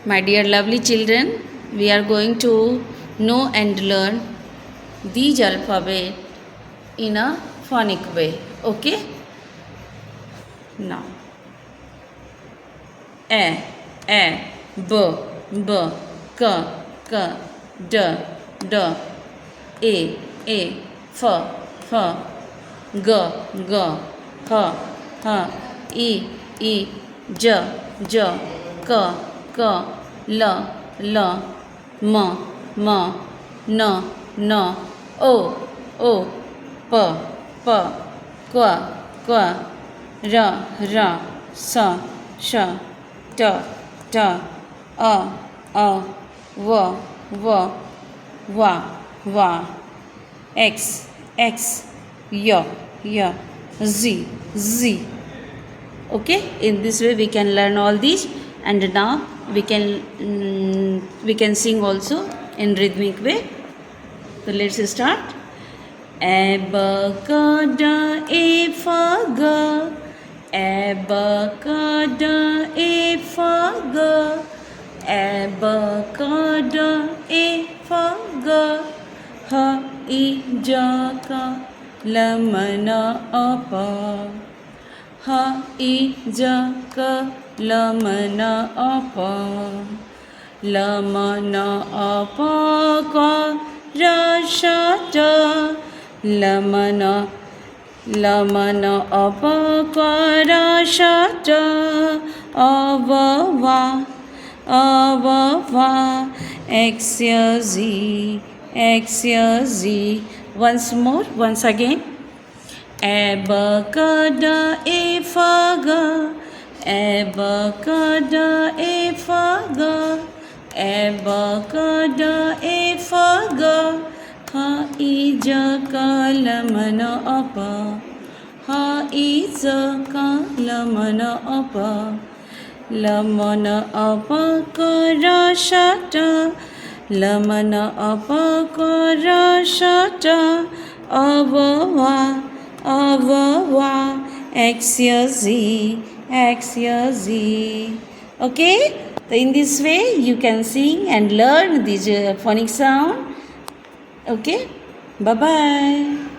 My dear lovely children, we are going to know and learn these alphabet in a phonic way. Okay? Now, a, b, b, k, k, d, d, a, f, g, g, h, i, j, k, k, l, m, n, o, p, q, r, s, t, v, x, y, z. Okay, in this way we can learn all these, and now we can sing also in rhythmic way. So let's start. A, b, c, d, e, f, g. A, b, c, d, e, f, g. A, b, c, d, e, f, g. H, I, j, k, l, m, n, o, p. H, I, j, k, l, m, n, o, p. L, m, n, o, p, q, r, s, t. L, m, n, o, p, q, r, s, t. O, v, x, z. Once again. A, b, c, d, e, f, g. A, b, c, d, e, f, g. A, b, c, d, e, f, g. H, I, j, k, l, m, n, o, p. H, I, j, k, l, m, n, o, p. L, m, n, o, p, q, r, s, t. L, m, n, o, p, q, r, s, t. O, v, x, z. Okay? So in this way you can sing and learn this phonic sound. Okay? Bye-bye.